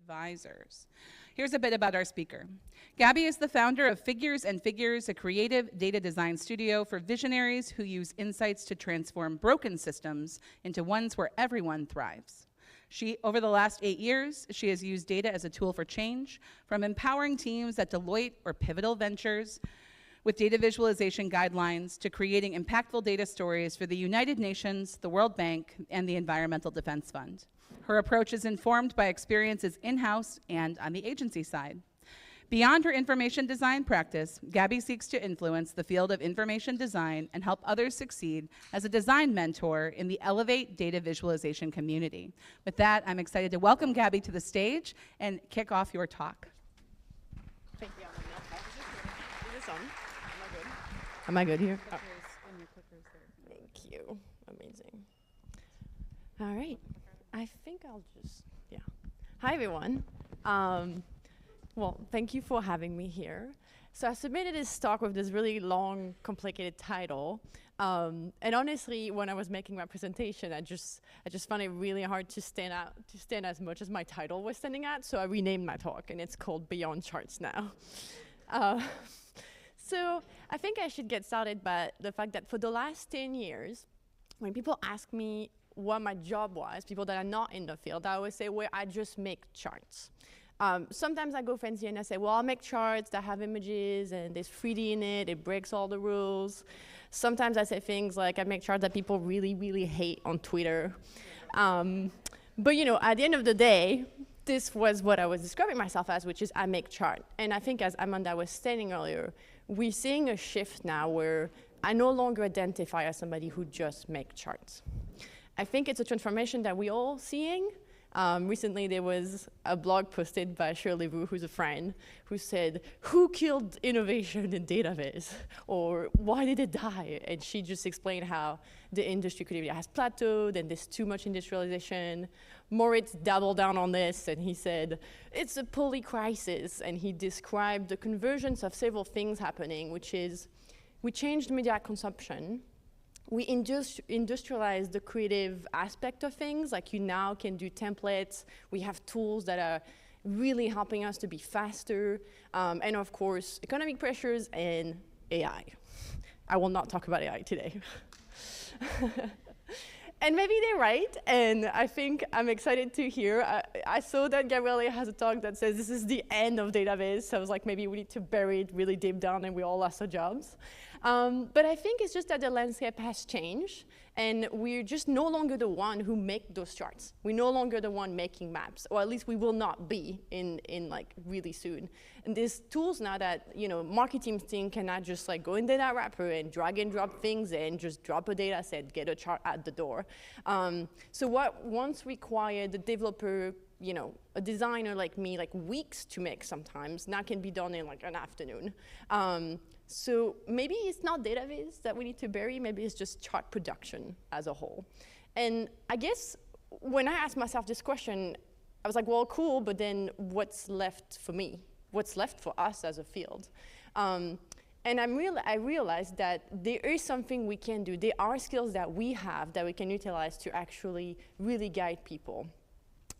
advisors. Here's a bit about our speaker. Gabby is the founder of Figures and Figures, a creative data design studio for visionaries who use insights to transform broken systems into ones where everyone thrives. Over the last 8 years, she has used data as a tool for change, from empowering teams at Deloitte or Pivotal Ventures with data visualization guidelines to creating impactful data stories for the United Nations, the World Bank, and the Environmental Defense Fund. Her approach is informed by experiences in-house and on the agency side. Beyond her information design practice, Gabby seeks to influence the field of information design and help others succeed as a design mentor in the Elevate data visualization community. With that, I'm excited to welcome Gabby to the stage and kick off your talk. Thank you. Is this on? Am I good here? Oh. Thank you. Amazing. All right. I think I'll just, yeah. Hi, everyone. Well, thank you for having me here. So I submitted this talk with this really long, complicated title. And honestly, when I was making my presentation, I just found it really hard to stand as much as my title was standing out. So I renamed my talk, and it's called Beyond Charts now. So I think I should get started by the fact that for the last 10 years, when people ask me what my job was, people that are not in the field, I always say, well, I just make charts. Sometimes I go fancy and I say, well, I'll make charts that have images and there's 3D in it, it breaks all the rules. Sometimes I say things like I make charts that people really, really hate on Twitter. But you know, at the end of the day, this was what I was describing myself as, which is I make chart. And I think as Amanda was saying earlier, we're seeing a shift now where I no longer identify as somebody who just makes charts. I think it's a transformation that we're all seeing. Recently, there was a blog posted by Shirley Vu, who's a friend, who said, who killed innovation in database? Or why did it die? And she just explained how the industry creativity has plateaued and there's too much industrialization. Moritz doubled down on this and he said, it's a polycrisis. And he described the convergence of several things happening, which is we changed media consumption. We industrialize the creative aspect of things, like you now can do templates. We have tools that are really helping us to be faster. And of course, economic pressures and AI. I will not talk about AI today. And maybe they're right, and I think I'm excited to hear. I saw that Gabrielle has a talk that says this is the end of database, so I was like, maybe we need to bury it really deep down and we all lost our jobs. But I think it's just that the landscape has changed, and we're just no longer the one who make those charts. We're no longer the one making maps, or at least we will not be in like really soon. And there's tools now that, you know, marketing team cannot just like go in data wrapper and drag and drop things and just drop a data set, get a chart at the door. So what once required the developer, you know, a designer like me, like weeks to make sometimes, now can be done in like an afternoon. So maybe it's not database that we need to bury, maybe it's just chart production as a whole. And I guess when I asked myself this question, I was like, well, cool, but then what's left for me? What's left for us as a field? And I realized that there is something we can do. There are skills that we have that we can utilize to actually really guide people.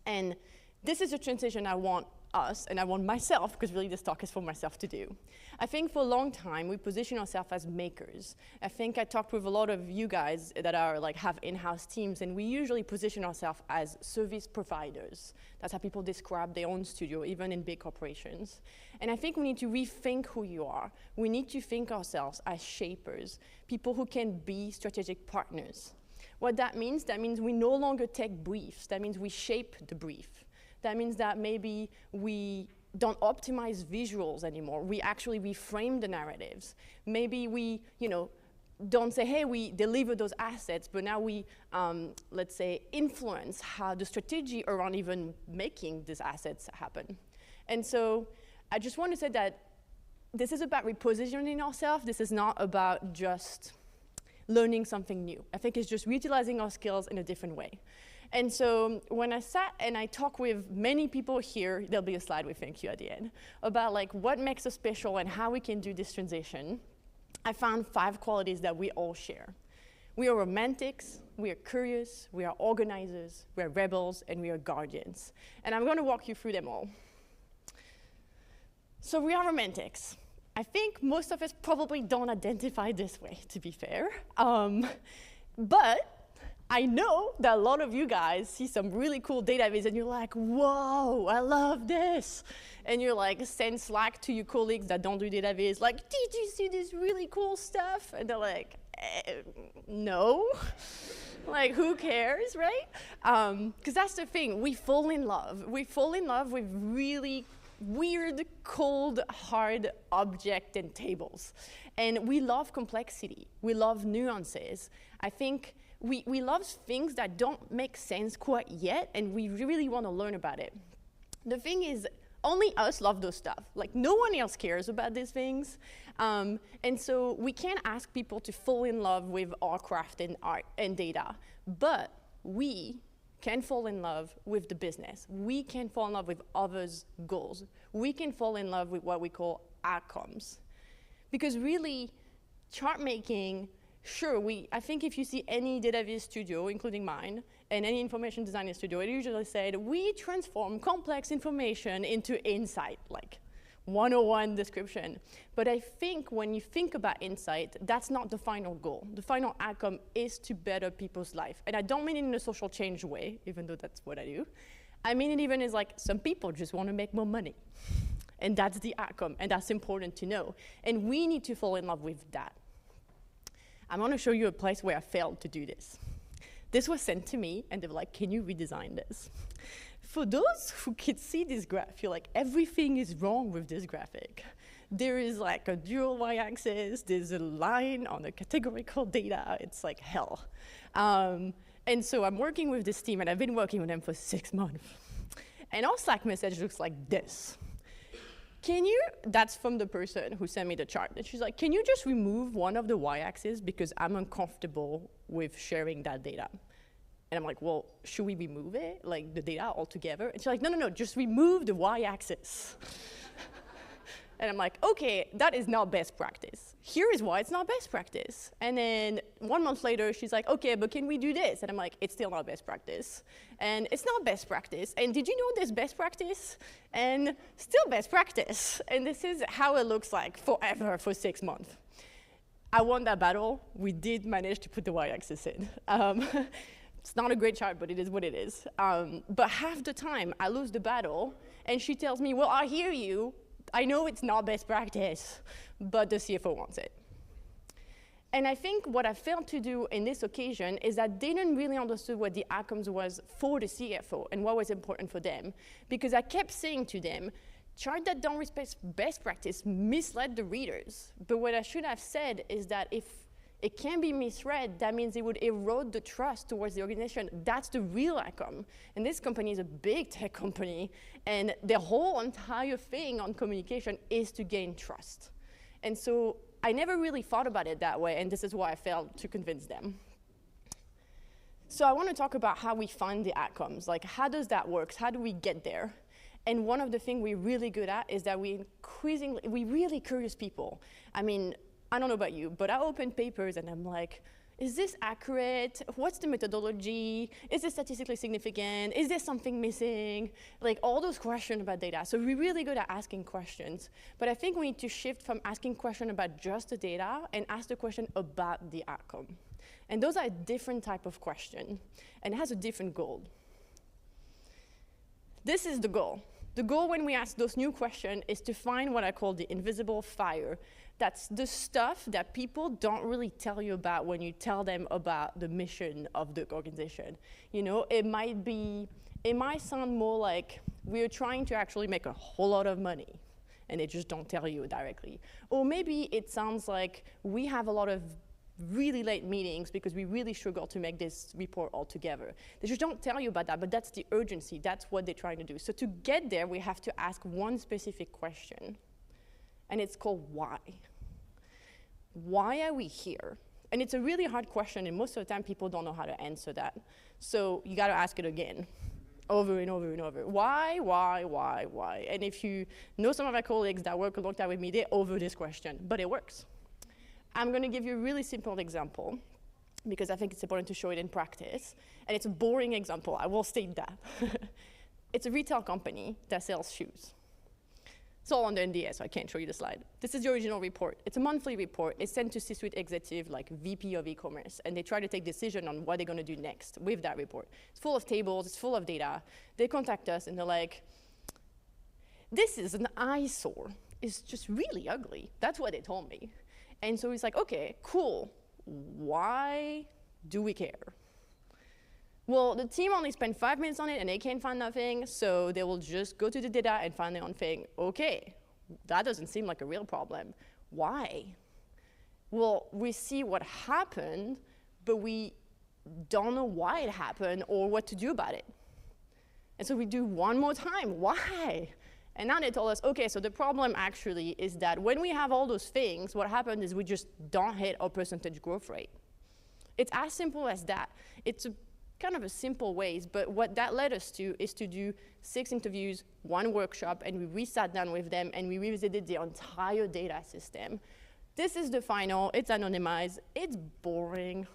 And this is a transition I want us, and I want myself, because really this talk is for myself to do. I think for a long time, we position ourselves as makers. I think I talked with a lot of you guys that are like have in-house teams, and we usually position ourselves as service providers. That's how people describe their own studio, even in big corporations. And I think we need to rethink who you are. We need to think ourselves as shapers, people who can be strategic partners. What that means we no longer take briefs. That means we shape the brief. That means that maybe we don't optimize visuals anymore. We actually reframe the narratives. Maybe we, you know, don't say, hey, we deliver those assets, but now we, let's say, influence how the strategy around even making these assets happen. And so I just want to say that this is about repositioning ourselves. This is not about just learning something new. I think it's just utilizing our skills in a different way. And so when I sat and I talked with many people here, there'll be a slide with thank you at the end, about like what makes us special and how we can do this transition, I found 5 qualities that we all share. We are romantics, we are curious, we are organizers, we are rebels, and we are guardians. And I'm going to walk you through them all. So we are romantics. I think most of us probably don't identify this way, to be fair. But I know that a lot of you guys see some really cool database and you're like, whoa, I love this. And you're like, send Slack to your colleagues that don't do database, like, did you see this really cool stuff? And they're like, no. Like, who cares, right? Because that's the thing, we fall in love. We fall in love with really weird, cold, hard object and tables. And we love complexity. We love nuances. I think we love things that don't make sense quite yet, and we really want to learn about it. The thing is, only us love those stuff. Like, no one else cares about these things. And so we can't ask people to fall in love with our craft and art and data, but we can fall in love with the business. We can fall in love with others' goals. We can fall in love with what we call outcomes. Because really, chart making, sure, I think if you see any database studio, including mine, and any information design studio, it usually said, we transform complex information into insight, like 101 description. But I think when you think about insight, that's not the final goal. The final outcome is to better people's life. And I don't mean it in a social change way, even though that's what I do. I mean it even as like, some people just want to make more money. And that's the outcome, and that's important to know. And we need to fall in love with that. I'm going to show you a place where I failed to do this. This was sent to me, and they were like, can you redesign this? For those who can see this graph, you're like, everything is wrong with this graphic. There is like a dual y-axis, there's a line on the categorical data, it's like hell. And so I'm working with this team, and I've been working with them for 6 months. And our Slack message looks like this. That's from the person who sent me the chart. And she's like, can you just remove one of the y-axis because I'm uncomfortable with sharing that data? And I'm like, well, should we remove it, like the data altogether? And she's like, no, just remove the y-axis. And I'm like, okay, that is not best practice. Here is why it's not best practice. And then 1 month later, she's like, okay, but can we do this? And I'm like, it's still not best practice. And it's not best practice. And did you know there's best practice? And still best practice. And this is how it looks like forever for 6 months. I won that battle. We did manage to put the y-axis in. It's not a great chart, but it is what it is. But half the time, I lose the battle, and she tells me, well, I hear you. I know it's not best practice, but the CFO wants it. And I think what I failed to do in this occasion is that they didn't really understand what the outcomes was for the CFO and what was important for them. Because I kept saying to them, charts that don't respect best practice mislead the readers. But what I should have said is that if it can be misread, that means it would erode the trust towards the organization. That's the real outcome. And this company is a big tech company, and the whole entire thing on communication is to gain trust. And so I never really thought about it that way, and this is why I failed to convince them. So I want to talk about how we find the outcomes. Like, how does that work? How do we get there? And one of the things we're really good at is that we're really curious people. I mean, I don't know about you, but I open papers and I'm like, is this accurate? What's the methodology? Is this statistically significant? Is there something missing? Like all those questions about data. So we're really good at asking questions. But I think we need to shift from asking questions about just the data and ask the question about the outcome. And those are a different type of question, and it has a different goal. This is the goal. The goal when we ask those new questions is to find what I call the invisible fire. That's the stuff that people don't really tell you about when you tell them about the mission of the organization. You know, it might sound more like we're trying to actually make a whole lot of money, and they just don't tell you directly. Or maybe it sounds like we have a lot of really late meetings because we really struggle to make this report all together. They just don't tell you about that, but that's the urgency. That's what they're trying to do. So to get there, we have to ask one specific question, and it's called why. Why are we here? And it's a really hard question, and most of the time people don't know how to answer that. So you gotta ask it again, over and over and over. Why? And if you know some of my colleagues that work a long time with me, they're over this question, but it works. I'm gonna give you a really simple example. because I think it's important to show it in practice. And it's a boring example, I will state that. It's a retail company that sells shoes. It's all under NDA, so I can't show you the slide. This is the original report. It's a monthly report. It's sent to C-suite executive, like VP of e-commerce, and they try to take decision on what they're gonna do next with that report. It's full of tables, it's full of data. They contact us and they're like, this is an eyesore. It's just really ugly. That's what they told me. And so it's like, okay, cool. Why do we care? Well, the team only spent 5 minutes on it and they can't find nothing, so they will just go to the data and find their own thing. Okay, that doesn't seem like a real problem. Why? Well, we see what happened, but we don't know why it happened or what to do about it. And so we do one more time, why? And now they told us, okay, so the problem actually is that when we have all those things, what happened is we just don't hit our percentage growth rate. It's as simple as that. It's a kind of a simple ways, but what that led us to is to do 6 interviews, 1 workshop, and we sat down with them and we revisited the entire data system. This is the final, it's anonymized, it's boring,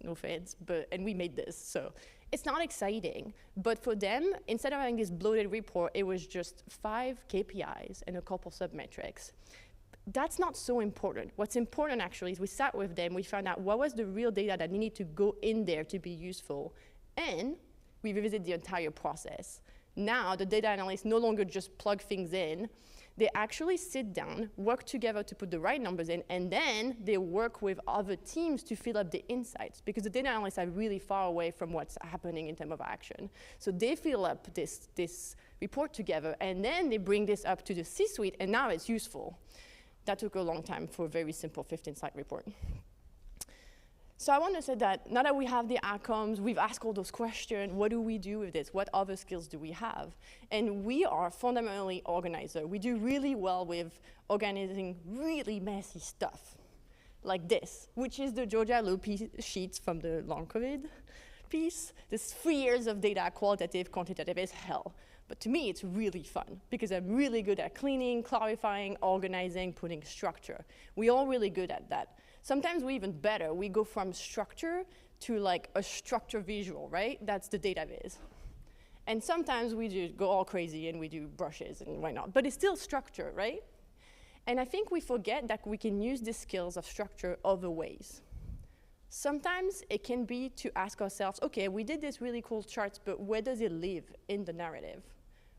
no offense, and we made this, so it's not exciting. But for them, instead of having this bloated report, it was just 5 KPIs and a couple submetrics. That's not so important. What's important actually is we sat with them, we found out what was the real data that needed to go in there to be useful, and we revisited the entire process. Now, the data analysts no longer just plug things in, they actually sit down, work together to put the right numbers in, and then they work with other teams to fill up the insights, because the data analysts are really far away from what's happening in terms of action. So they fill up this report together, and then they bring this up to the C-suite, and now it's useful. That took a long time for a very simple 15-slide report. So I want to say that now that we have the outcomes, we've asked all those questions, what do we do with this? What other skills do we have? And we are fundamentally organizers. We do really well with organizing really messy stuff, like this, which is the Georgia Loop sheets from the long COVID piece. This 3 years of data, qualitative, quantitative, is hell. But to me, it's really fun, because I'm really good at cleaning, clarifying, organizing, putting structure. We're all really good at that. Sometimes we're even better. We go from structure to like a structure visual, right? That's the database. And sometimes we just go all crazy and we do brushes and why not? But it's still structure, right? And I think we forget that we can use the skills of structure other ways. Sometimes it can be to ask ourselves, okay, we did this really cool charts, but where does it live in the narrative?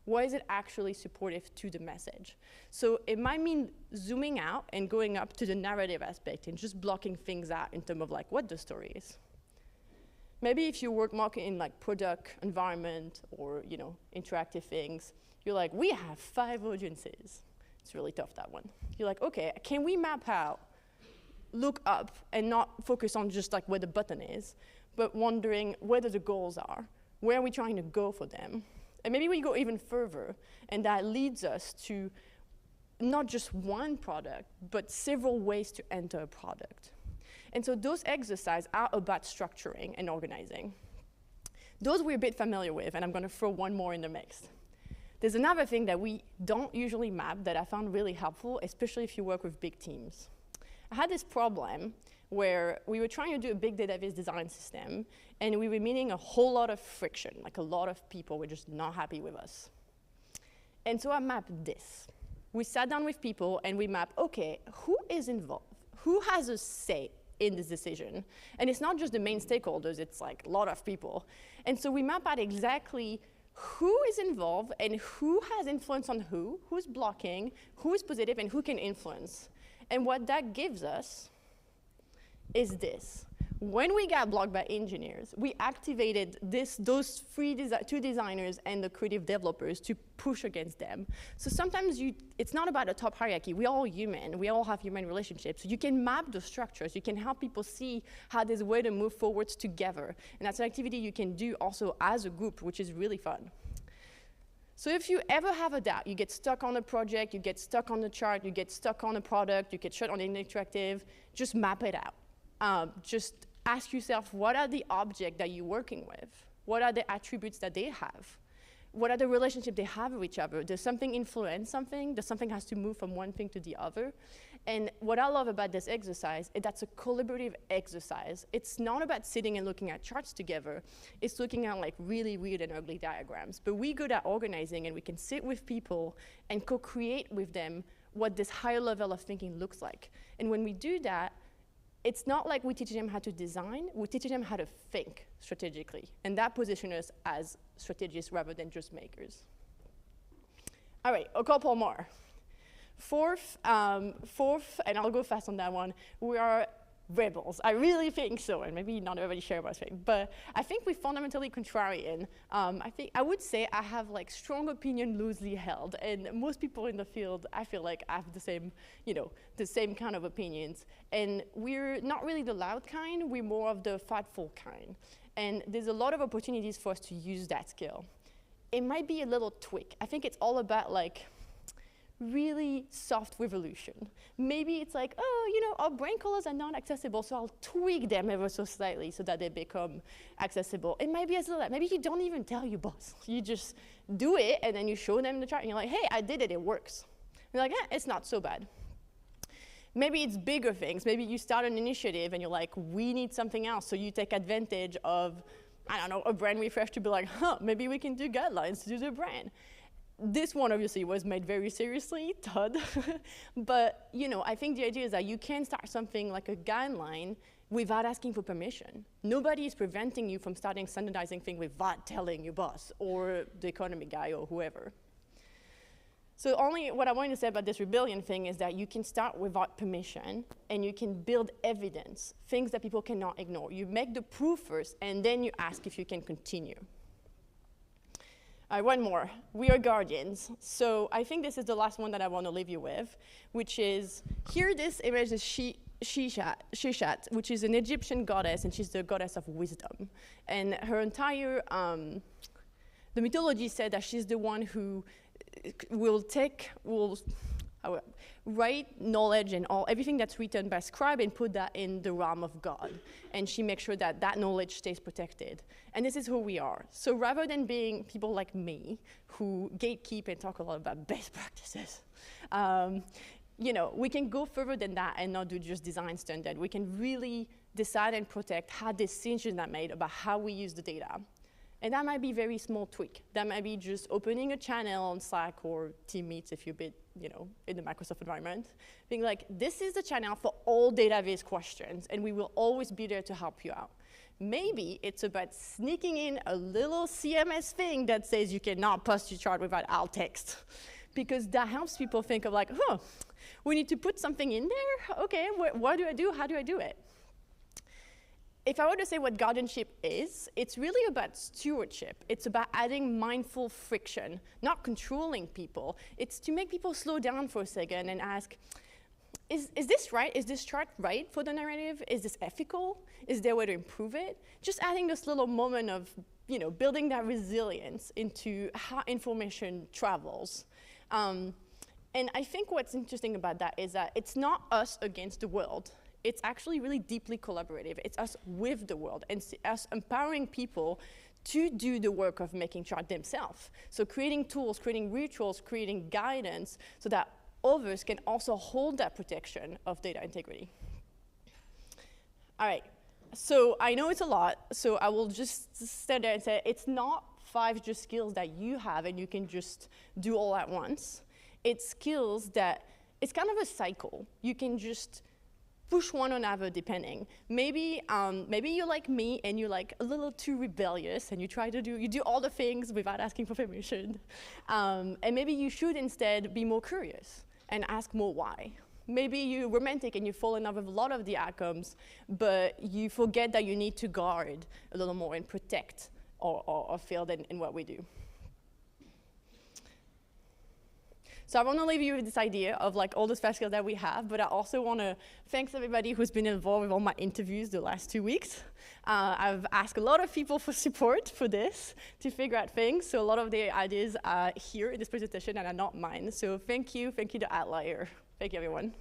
Why is it actually supportive to the message? So it might mean zooming out and going up to the narrative aspect and just blocking things out in terms of like what the story is. Maybe if you work more in like product environment or interactive things, you're like, we have 5 audiences. It's really tough, that one. You're like, okay, can we map out, look up and not focus on just like where the button is, but wondering whether the goals are, where are we trying to go for them? And maybe we go even further, and that leads us to not just one product, but several ways to enter a product. And so those exercises are about structuring and organizing. Those we're a bit familiar with, and I'm going to throw one more in the mix. There's another thing that we don't usually map that I found really helpful, especially if you work with big teams. I had this problem where we were trying to do a big database design system, and we were meeting a whole lot of friction, like a lot of people were just not happy with us. And so I mapped this. We sat down with people and we mapped, okay, who is involved? Who has a say in this decision? And it's not just the main stakeholders, it's like a lot of people. And so we map out exactly who is involved and who has influence on who's blocking, who is positive, and who can influence. And what that gives us is this. When we got blocked by engineers, we activated those 2 designers and the creative developers to push against them. So sometimes it's not about a top hierarchy. We're all human. We all have human relationships. So you can map those structures. You can help people see how there's a way to move forwards together. And that's an activity you can do also as a group, which is really fun. So if you ever have a doubt, you get stuck on a project, you get stuck on the chart, you get stuck on a product, you get shut on an interactive, just map it out. Just ask yourself, what are the objects that you're working with? What are the attributes that they have? what are the relationships they have with each other? Does something influence something? Does something has to move from one thing to the other? And what I love about this exercise is that's a collaborative exercise. It's not about sitting and looking at charts together. It's looking at like really weird and ugly diagrams. But we're good at organizing, and we can sit with people and co-create with them what this higher level of thinking looks like. And when we do that, it's not like we teach them how to design, we're teaching them how to think strategically. And that positions us as strategists rather than just makers. All right, a couple more. Fourth, and I'll go fast on that one, we are rebels. I really think so, and maybe not everybody shares my thing, but I think we're fundamentally contrarian. I would say I have like strong opinion loosely held, and most people in the field, I feel like I have the same, the same kind of opinions. And we're not really the loud kind, we're more of the thoughtful kind. And there's a lot of opportunities for us to use that skill. It might be a little tweak. I think it's all about like, really soft revolution. Maybe it's like, oh, our brain colors are not accessible, so I'll tweak them ever so slightly so that they become accessible. It might be as little that maybe you don't even tell your boss. You just do it, and then you show them the chart, and you're like, hey, I did it, it works. And they're like, it's not so bad. Maybe it's bigger things. Maybe you start an initiative, and you're like, we need something else, so you take advantage of, I don't know, a brand refresh to be like, maybe we can do guidelines to do the brand. This one obviously was made very seriously, Todd. But I think the idea is that you can start something like a guideline without asking for permission. Nobody is preventing you from starting standardizing things without telling your boss or the economy guy or whoever. So only what I wanted to say about this rebellion thing is that you can start without permission, and you can build evidence, things that people cannot ignore. You make the proof first, and then you ask if you can continue. One more. We are guardians. So I think this is the last one that I want to leave you with, which is, here this image is Shishat, which is an Egyptian goddess, and she's the goddess of wisdom. And her entire, the mythology said that she's the one who will write knowledge and everything that's written by scribe and put that in the realm of God. And she makes sure that that knowledge stays protected. And this is who we are. So rather than being people like me who gatekeep and talk a lot about best practices, we can go further than that and not do just design standard. We can really decide and protect how decisions are made about how we use the data. And that might be a very small tweak. That might be just opening a channel on Slack or Team Meets if you're a bit, in the Microsoft environment, being like, this is the channel for all database questions, and we will always be there to help you out. Maybe it's about sneaking in a little CMS thing that says you cannot post your chart without alt text, because that helps people think of like, we need to put something in there? Okay, what do I do? How do I do it? If I were to say what guardianship is, it's really about stewardship. It's about adding mindful friction, not controlling people. It's to make people slow down for a second and ask, is this right? Is this chart right for the narrative? Is this ethical? Is there a way to improve it? Just adding this little moment of, building that resilience into how information travels. And I think what's interesting about that is that it's not us against the world. It's actually really deeply collaborative. It's us with the world, and us empowering people to do the work of making chart themselves. So creating tools, creating rituals, creating guidance, so that others can also hold that protection of data integrity. All right, so I know it's a lot, so I will just stand there and say it's not 5 just skills that you have and you can just do all at once. It's skills that, it's kind of a cycle. You can just push one or another depending. Maybe you're like me and you're like a little too rebellious and you do all the things without asking for permission. And maybe you should instead be more curious and ask more why. Maybe you're romantic and you fall in love with a lot of the outcomes, but you forget that you need to guard a little more and protect our field in what we do. So I want to leave you with this idea of like all the special skills that we have, but I also want to thank everybody who's been involved with all my interviews the last 2 weeks. I've asked a lot of people for support for this to figure out things. So a lot of the ideas are here in this presentation and are not mine. So thank you to Outlier. Thank you, everyone.